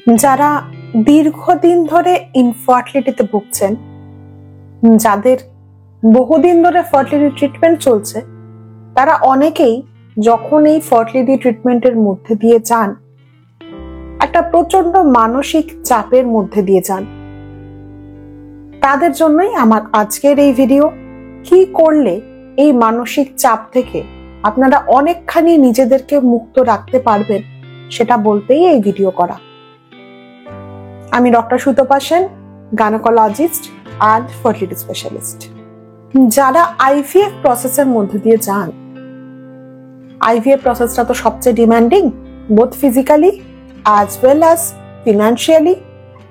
যারা দীর্ঘদিন ধরে ইনফার্টিলিটিতে ভুগছেন, যাদের বহুদিন ধরে ফার্টিলিটি ট্রিটমেন্ট চলছে, তারা অনেকেই যখন এই ফার্টিলিটি ট্রিটমেন্টের মধ্যে দিয়ে যান, একটা প্রচন্ড মানসিক চাপের মধ্যে দিয়ে যান। তাদের জন্যই আমার আজকের এই ভিডিও। কি করলে এই মানসিক চাপ থেকে আপনারা অনেকখানি নিজেদেরকে মুক্ত রাখতে পারবেন, সেটা বলতেই এই ভিডিও করা। আমি doctor Sutapa Sen, gynaecologist and fertility specialist. যারা আইভিএফ প্রসেসের মধ্যে দিয়ে যান, আইভিএফ প্রসেসটা তো সবচেয়ে demanding, both physically as well as financially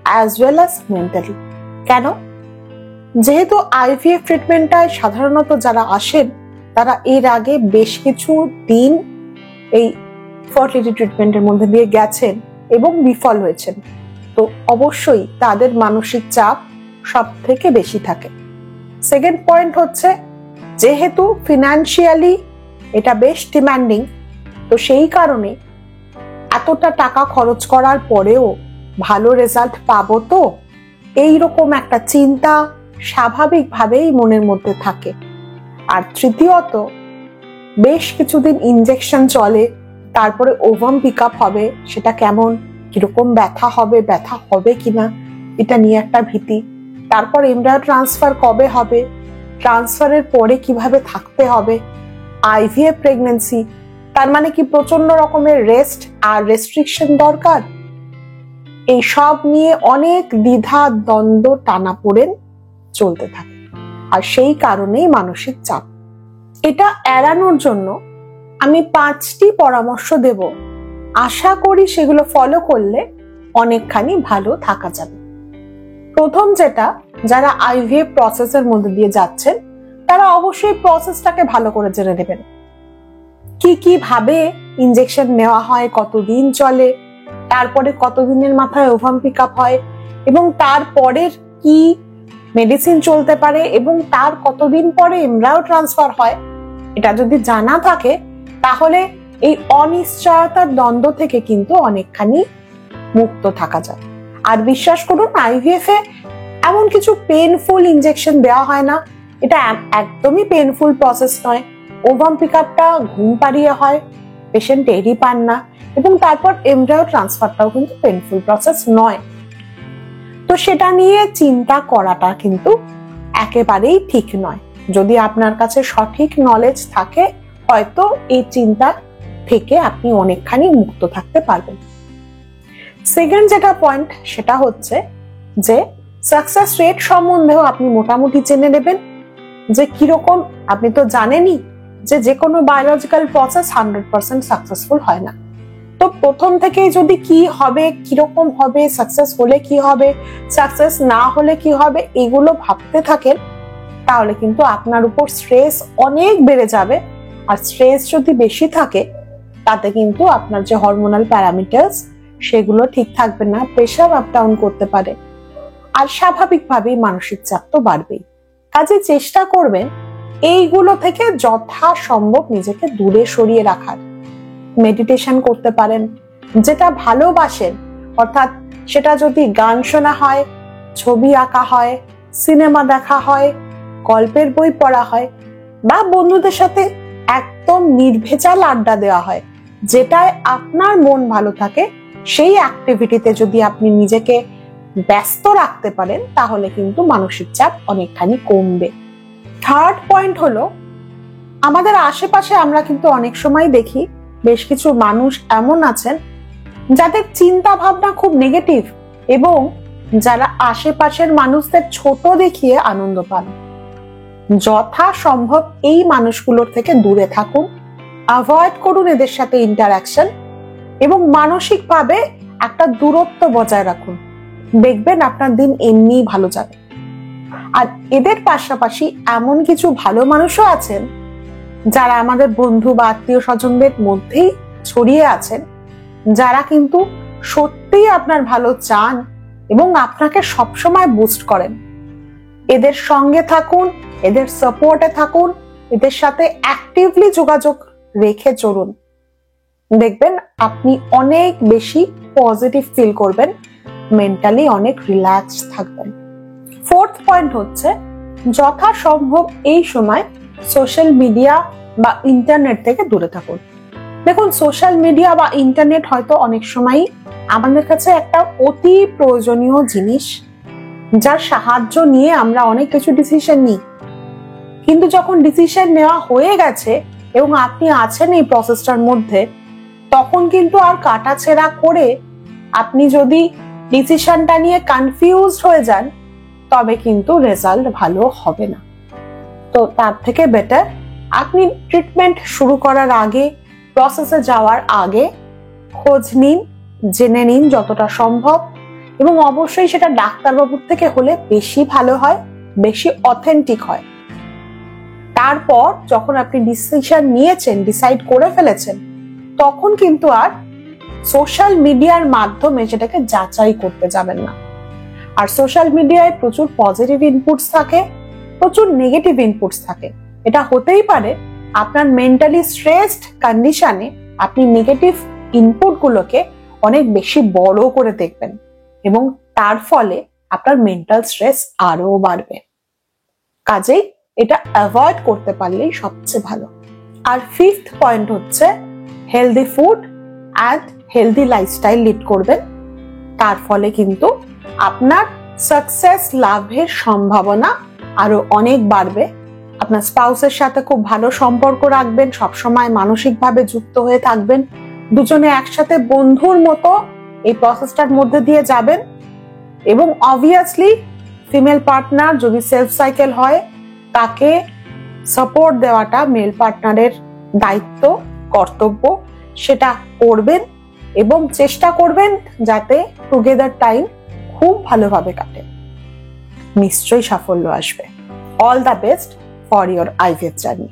as well as mentally. কেন? যেহেতু আইভিএফ ট্রিটমেন্টটায় সাধারণত যারা আসেন, তারা এর আগে বেশ কিছু দিন এই ফার্টিলিটি ট্রিটমেন্টের মধ্যে দিয়ে গেছেন এবং বিফল হয়েছেন, তো অবশ্যই তাদের মানসিক চাপ সব থেকে বেশি থাকে। সেকেন্ড পয়েন্ট হচ্ছে, যেহেতু ফিনান্সিয়ালি এটা বেশ ডিমান্ডিং, তো সেই কারণে এতটা টাকা খরচ করার পরেও ভালো রেজাল্ট পাবো তো, এইরকম একটা চিন্তা স্বাভাবিকভাবেই মনের মধ্যে থাকে। আর তৃতীয়ত, বেশ কিছুদিন ইনজেকশন চলে, তারপরে ওভাম পিক আপ হবে, সেটা কেমন, কিরকম ব্যথা হবে কিনা, এটা নিয়ে একটা ভীতি। তারপর এমব্রায়ো ট্রান্সফার কবে হবে, ট্রান্সফারের পরে কিভাবে থাকতে হবে, আইভিএফ প্রেগন্যান্সি, তার মানে কি প্রচন্ড রকমের রেস্ট আর রেস্ট্রিকশন দরকার। এই সব নিয়ে অনেক দ্বিধা দ্বন্দ্ব টানাপোড়েন চলতে থাকে, আর সেই কারণেই মানসিক চাপ। এটা এড়ানোর জন্য আমি 5টি পরামর্শ দেব, আশা করি সেগুলো ফলো করলে অনেকখানি ভালো থাকা যাবে। প্রথম যেটা, যারা আইভিএফ প্রসেসের মধ্যে দিয়ে যাচ্ছেন, তারা অবশ্যই প্রসেসটাকে ভালো করে জেনে নেবেন। কি কি ভাবে ইনজেকশন নেওয়া হয়, কতদিন চলে, তারপরে কতদিনের মাথায় ওভাম পিক আপ হয়, এবং তারপরের কি মেডিসিন চলতে পারে, এবং তার কতদিন পরে এমব্রায়ো ট্রান্সফার হয়, এটা যদি জানা থাকে তাহলে এই অনিশ্চয়তার দ্বন্দ্ব থেকে কিন্তু অনেকখানি মুক্ত থাকা যায়। আর বিশ্বাস করুন, আইভিএফ এ এমন কিছু পেইনফুল ইনজেকশন দেওয়া হয় না, এটা একদমই পেইনফুল প্রসেস নয়। ওভাম পিক আপটা ঘুম পাড়িয়ে হয়, পেশেন্ট টেরই পান না, এবং তারপর এমব্রায়ো ট্রান্সফারটাও কিন্তু পেইনফুল প্রসেস নয়। তো সেটা নিয়ে চিন্তা করাটা কিন্তু একেবারেই ঠিক নয়। যদি আপনার কাছে সঠিক নলেজ থাকে, হয়তো এই চিন্তা থেকে আপনি অনেকখানি মুক্ত থাকতে পারবেন। সেকেন্ড যেটা পয়েন্ট, সেটা হচ্ছে যে সাকসেস রেট সম্বন্ধেও আপনি মোটামুটি জেনে নেবেন যে কিরকম। আপনি তো জানেনই যে কোনো বায়োলজিক্যাল প্রসেস 100% সাকসেসফুল হয় না। তো প্রথম থেকেই যদি কি হবে, কিরকম হবে, সাকসেস হলে কি হবে, সাকসেস না হলে কি হবে, এগুলো ভাবতে থাকেন, তাহলে কিন্তু আপনার উপর স্ট্রেস অনেক বেড়ে যাবে। আর স্ট্রেস যদি বেশি থাকে, তাতে কিন্তু আপনার যে হরমোনাল প্যারামিটারস, সেগুলো ঠিক থাকবে না, প্রেশার আপ ডাউন করতে পারে, আর স্বাভাবিকভাবেই মানসিক চাপ তো বাড়বেই। কাজে চেষ্টা করবেন এইগুলো থেকে যথাসম্ভব নিজেকে দূরে সরিয়ে রাখার। মেডিটেশন করতে পারেন, যেটা ভালোবাসেন, অর্থাৎ সেটা যদি গান শোনা হয়, ছবি আঁকা হয়, সিনেমা দেখা হয়, গল্পের বই পড়া হয়, বা বন্ধুদের সাথে একদম নির্ভেজাল আড্ডা দেওয়া হয়, যেটায় আপনার মন ভালো থাকে, সেই অ্যাক্টিভিটিতে যদি আপনি নিজেকে ব্যস্ত রাখতে পারেন, তাহলে কিন্তু মানসিক চাপ অনেকখানি কমবে। থার্ড পয়েন্ট হলো, আমাদের আশেপাশে আমরা কিন্তু অনেক সময় দেখি বেশ কিছু মানুষ এমন আছেন যাদের চিন্তা ভাবনা খুব নেগেটিভ, এবং যারা আশেপাশের মানুষদের ছোট দেখিয়ে আনন্দ পান। যথাসম্ভব এই মানুষগুলোর থেকে দূরে থাকুন, অ্যাভয়েড করুন এদের সাথে ইন্টারাকশন, এবং মানসিকভাবে একটা দূরত্ব বজায় রাখুন। দেখবেন আপনার দিন এমনিই ভালো যাবে। আর এদের পাশাপাশি এমন কিছু ভালো মানুষও আছেন, যারা আমাদের বন্ধু বা আত্মীয় স্বজনদের মধ্যেই ছড়িয়ে আছেন, যারা কিন্তু সত্যিই আপনার ভালো চান এবং আপনাকে সবসময় বুস্ট করেন। এদের সঙ্গে থাকুন, এদের সাপোর্টে থাকুন, এদের সাথে অ্যাক্টিভলি যোগাযোগ রেখে চলুন। দেখবেন আপনি অনেক বেশি পজিটিভ ফিল করবেন, মেন্টালি অনেক রিল্যাক্সড থাকবেন। ফোর্থ পয়েন্ট হচ্ছে যথাসম্ভব এই সময় সোশ্যাল মিডিয়া বা ইন্টারনেট থেকে দূরে থাকুন। দেখুন, সোশ্যাল মিডিয়া বা ইন্টারনেট হয়তো অনেক সময় আমাদের কাছে একটা অতি প্রয়োজনীয় জিনিস, যার সাহায্য নিয়ে আমরা অনেক কিছু ডিসিশন নিই। কিন্তু যখন ডিসিশন নেওয়া হয়ে গেছে এবং আপনি আছেন এই প্রসেসটার মধ্যে, তখন কিন্তু আর কাটাছেঁড়া করে আপনি যদি ডিসিশনটা নিয়ে কনফিউজড হয়ে যান, তবে কিন্তু রেজাল্ট ভালো হবে না। তো তার থেকে বেটার আপনি ট্রিটমেন্ট শুরু করার আগে, প্রসেসে যাওয়ার আগে খোঁজ নিন, জেনে নিন যতটা সম্ভব, এবং অবশ্যই সেটা ডাক্তারবাবুর থেকে হলে বেশি ভালো হয়, বেশি অথেন্টিক হয়। তারপর যখন আপনি ডিসিশন নিয়েছেন, ডিসাইড করে ফেলেছেন, তখন কিন্তু আর সোশ্যাল মিডিয়ার মাধ্যমে সেটাকে যাচাই করতে যাবেন না। আর সোশ্যাল মিডিয়ায় প্রচুর পজিটিভ ইনপুটস থাকে, প্রচুর নেগেটিভ ইনপুটস থাকে। এটা হতেই পারে আপনার মেন্টালি স্ট্রেসড কন্ডিশনে আপনি নেগেটিভ ইনপুট গুলোকে অনেক বেশি বড় করে দেখবেন এবং তার ফলে আপনার মেন্টাল স্ট্রেস আরো বাড়বে। কাজেই এটা অ্যাভয়েড করতে পারলেই সবচেয়ে ভালো। আর ফিফথ পয়েন্ট হচ্ছে healthy food and healthy lifestyle lead করবেন। তার ফলে কিন্তু আপনার সাকসেস লাভের সম্ভাবনা আরো অনেক বাড়বে। আপনার স্পাউসের সাথে খুব ভালো সম্পর্ক রাখবেন, সবসময় মানসিকভাবে যুক্ত হয়ে থাকবেন, দুজনে একসাথে বন্ধুর মতো এই প্রসেসটার মধ্যে দিয়ে যাবেন। এবং অবভিয়াসলি ফিমেল পার্টনার যদি সেলফ সাইকেল হয়, তাকে সাপোর্ট দেওয়াটা মেল পার্টনারের দায়িত্ব, কর্তব্য, সেটা করবেন এবং চেষ্টা করবেন যাতে টুগেদার টাইম খুব ভালোভাবে কাটে। নিশ্চয়ই সাফল্য আসবে। All the best for your IVF journey.